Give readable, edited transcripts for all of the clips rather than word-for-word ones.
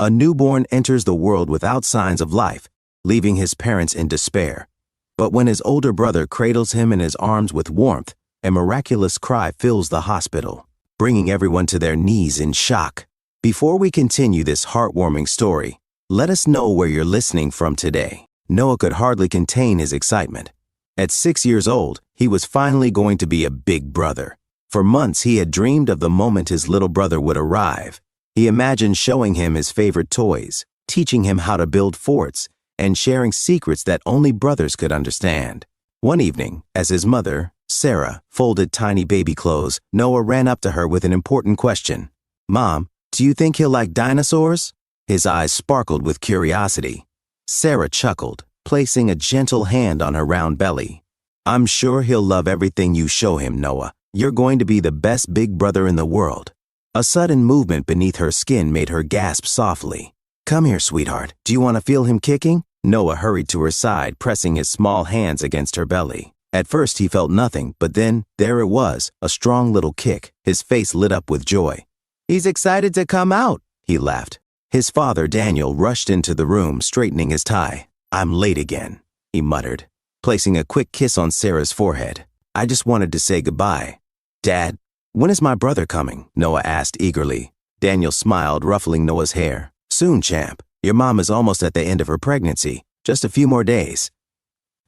A newborn enters the world without signs of life, leaving his parents in despair. But when his older brother cradles him in his arms with warmth, a miraculous cry fills the hospital, bringing everyone to their knees in shock. Before we continue this heartwarming story, let us know where you're listening from today. Noah could hardly contain his excitement. At 6 years old, he was finally going to be a big brother. For months, he had dreamed of the moment his little brother would arrive. He imagined showing him his favorite toys, teaching him how to build forts, and sharing secrets that only brothers could understand. One evening, as his mother, Sarah, folded tiny baby clothes, Noah ran up to her with an important question. "Mom, do you think he'll like dinosaurs?" His eyes sparkled with curiosity. Sarah chuckled, placing a gentle hand on her round belly. "I'm sure he'll love everything you show him, Noah. You're going to be the best big brother in the world." A sudden movement beneath her skin made her gasp softly. "Come here, sweetheart. Do you want to feel him kicking?" Noah hurried to her side, pressing his small hands against her belly. At first he felt nothing, but then, there it was, a strong little kick. His face lit up with joy. "He's excited to come out," he laughed. His father, Daniel, rushed into the room, straightening his tie. "I'm late again," he muttered, placing a quick kiss on Sarah's forehead. "I just wanted to say goodbye." "Dad, when is my brother coming?" Noah asked eagerly. Daniel smiled, ruffling Noah's hair. "Soon, champ. Your mom is almost at the end of her pregnancy. Just a few more days."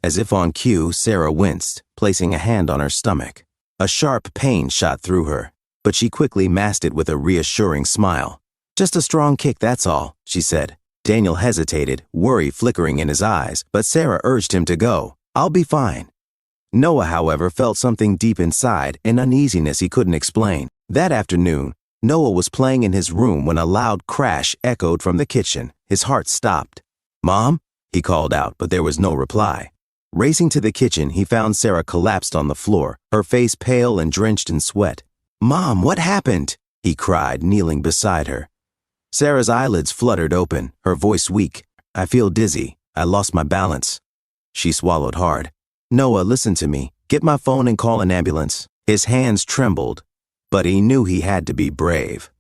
As if on cue, Sarah winced, placing a hand on her stomach. A sharp pain shot through her, but she quickly masked it with a reassuring smile. "Just a strong kick, that's all," she said. Daniel hesitated, worry flickering in his eyes, but Sarah urged him to go. "I'll be fine." Noah, however, felt something deep inside, an uneasiness he couldn't explain. That afternoon, Noah was playing in his room when a loud crash echoed from the kitchen. His heart stopped. "Mom?" he called out, but there was no reply. Racing to the kitchen, he found Sarah collapsed on the floor, her face pale and drenched in sweat. "Mom, what happened?" he cried, kneeling beside her. Sarah's eyelids fluttered open, her voice weak. "I feel dizzy. I lost my balance." She swallowed hard. "Noah, listen to me. Get my phone and call an ambulance." His hands trembled, but he knew he had to be brave.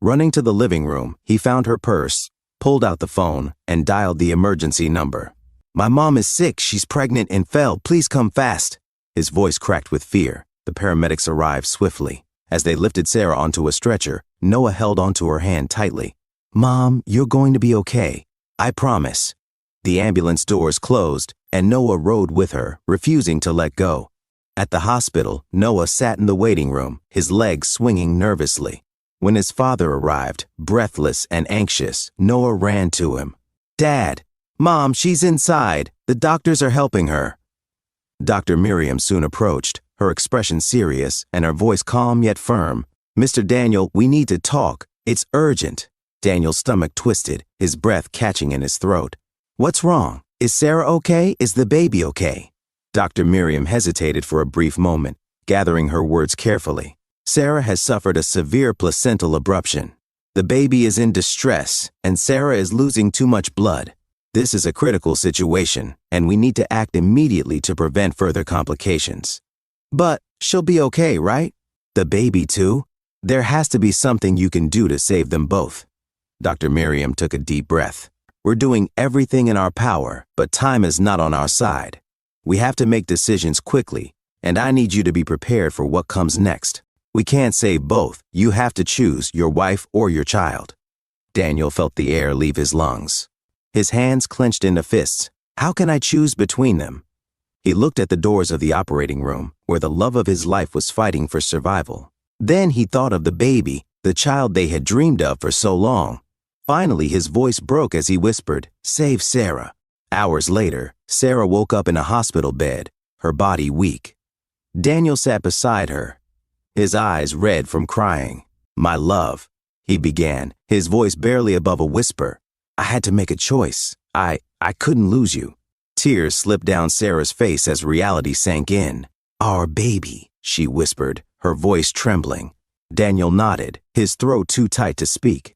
Running to the living room, he found her purse, pulled out the phone, and dialed the emergency number. "My mom is sick. She's pregnant and fell. Please come fast." His voice cracked with fear. The paramedics arrived swiftly. As they lifted Sarah onto a stretcher, Noah held onto her hand tightly. "Mom, you're going to be okay. I promise." The ambulance doors closed, and Noah rode with her, refusing to let go. At the hospital, Noah sat in the waiting room, his legs swinging nervously. When his father arrived, breathless and anxious, Noah ran to him. "Dad! Mom, she's inside. The doctors are helping her." Dr. Miriam soon approached, her expression serious and her voice calm yet firm. "Mr. Daniel, we need to talk. It's urgent." Daniel's stomach twisted, his breath catching in his throat. "What's wrong? Is Sarah okay? Is the baby okay?" Dr. Miriam hesitated for a brief moment, gathering her words carefully. "Sarah has suffered a severe placental abruption. The baby is in distress, and Sarah is losing too much blood. This is a critical situation, and we need to act immediately to prevent further complications." "But she'll be okay, right?" "The baby too? There has to be something you can do to save them both." Dr. Miriam took a deep breath. "We're doing everything in our power, but time is not on our side. We have to make decisions quickly, and I need you to be prepared for what comes next. We can't save both. You have to choose your wife or your child." Daniel felt the air leave his lungs. His hands clenched into fists. "How can I choose between them?" He looked at the doors of the operating room, where the love of his life was fighting for survival. Then he thought of the baby, the child they had dreamed of for so long. Finally, his voice broke as he whispered, "Save Sarah." Hours later, Sarah woke up in a hospital bed, her body weak. Daniel sat beside her, his eyes red from crying. "My love," he began, his voice barely above a whisper. "I had to make a choice. I couldn't lose you." Tears slipped down Sarah's face as reality sank in. "Our baby," she whispered, her voice trembling. Daniel nodded, his throat too tight to speak.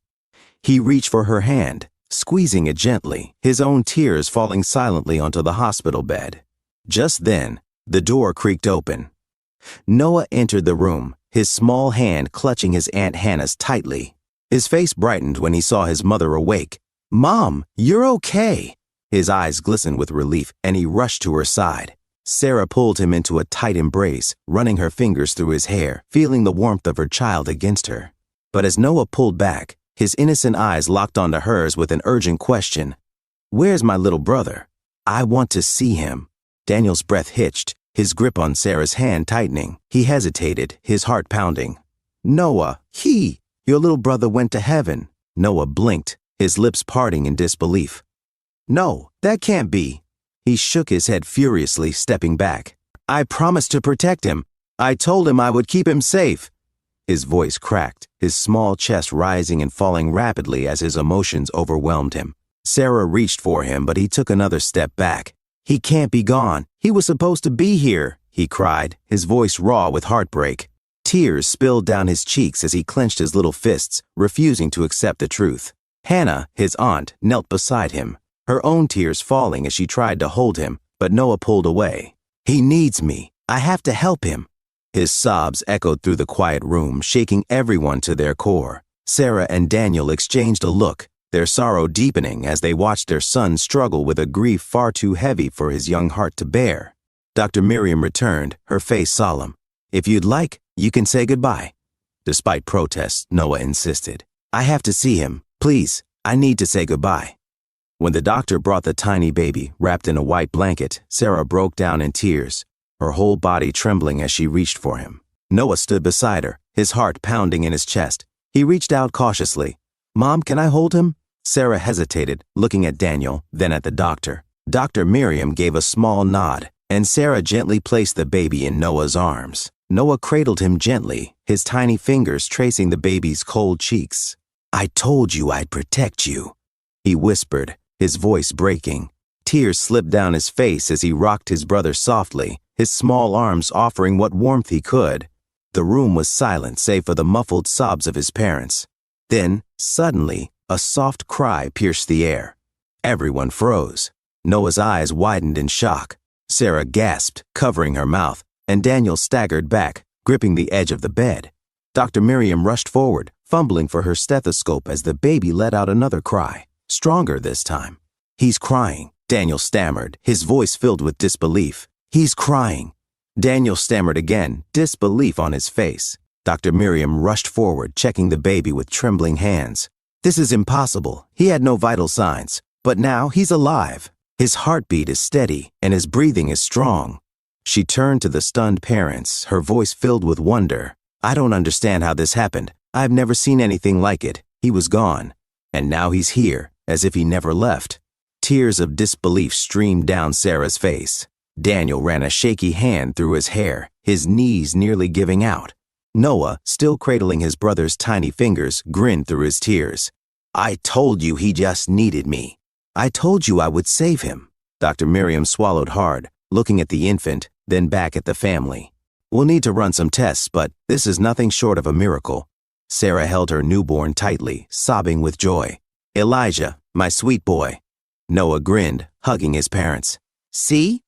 He reached for her hand, squeezing it gently, his own tears falling silently onto the hospital bed. Just then, the door creaked open. Noah entered the room, his small hand clutching his Aunt Hannah's tightly. His face brightened when he saw his mother awake. "Mom, you're okay." His eyes glistened with relief, and he rushed to her side. Sarah pulled him into a tight embrace, running her fingers through his hair, feeling the warmth of her child against her. But as Noah pulled back, his innocent eyes locked onto hers with an urgent question. "Where's my little brother? I want to see him." Daniel's breath hitched, his grip on Sarah's hand tightening. He hesitated, his heart pounding. "Noah, your little brother went to heaven." Noah blinked, his lips parting in disbelief. "No, that can't be." He shook his head furiously, stepping back. "I promised to protect him. I told him I would keep him safe." His voice cracked, his small chest rising and falling rapidly as his emotions overwhelmed him. Sarah reached for him, but he took another step back. "He can't be gone. He was supposed to be here," he cried, his voice raw with heartbreak. Tears spilled down his cheeks as he clenched his little fists, refusing to accept the truth. Hannah, his aunt, knelt beside him, her own tears falling as she tried to hold him, but Noah pulled away. "He needs me. I have to help him." His sobs echoed through the quiet room, shaking everyone to their core. Sarah and Daniel exchanged a look, their sorrow deepening as they watched their son struggle with a grief far too heavy for his young heart to bear. Dr. Miriam returned, her face solemn. "If you'd like, you can say goodbye." Despite protests, Noah insisted. "I have to see him. Please, I need to say goodbye." When the doctor brought the tiny baby, wrapped in a white blanket, Sarah broke down in tears, her whole body trembling as she reached for him. Noah stood beside her, his heart pounding in his chest. He reached out cautiously. "Mom, can I hold him?" Sarah hesitated, looking at Daniel, then at the doctor. Dr. Miriam gave a small nod, and Sarah gently placed the baby in Noah's arms. Noah cradled him gently, his tiny fingers tracing the baby's cold cheeks. "I told you I'd protect you," he whispered, his voice breaking. Tears slipped down his face as he rocked his brother softly, his small arms offering what warmth he could. The room was silent save for the muffled sobs of his parents. Then, suddenly, a soft cry pierced the air. Everyone froze. Noah's eyes widened in shock. Sarah gasped, covering her mouth, and Daniel staggered back, gripping the edge of the bed. Dr. Miriam rushed forward, fumbling for her stethoscope as the baby let out another cry, stronger this time. "He's crying," Daniel stammered, his voice filled with disbelief. "He's crying." Daniel stammered again, disbelief on his face. Dr. Miriam rushed forward, checking the baby with trembling hands. "This is impossible. He had no vital signs. But now he's alive. His heartbeat is steady, and his breathing is strong." She turned to the stunned parents, her voice filled with wonder. "I don't understand how this happened. I've never seen anything like it. He was gone. And now he's here, as if he never left." Tears of disbelief streamed down Sarah's face. Daniel ran a shaky hand through his hair, his knees nearly giving out. Noah, still cradling his brother's tiny fingers, grinned through his tears. "I told you he just needed me. I told you I would save him." Dr. Miriam swallowed hard, looking at the infant, then back at the family. "We'll need to run some tests, but this is nothing short of a miracle." Sarah held her newborn tightly, sobbing with joy. "Elijah, my sweet boy." Noah grinned, hugging his parents. "See?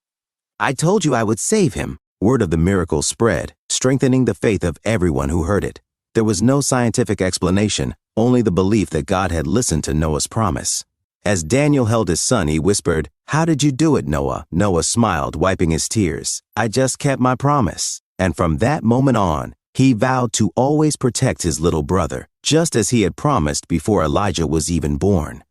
I told you I would save him." Word of the miracle spread, strengthening the faith of everyone who heard it. There was no scientific explanation, only the belief that God had listened to Noah's promise. As Daniel held his son, he whispered, "How did you do it, Noah?" Noah smiled, wiping his tears. "I just kept my promise." And from that moment on, he vowed to always protect his little brother, just as he had promised before Elijah was even born.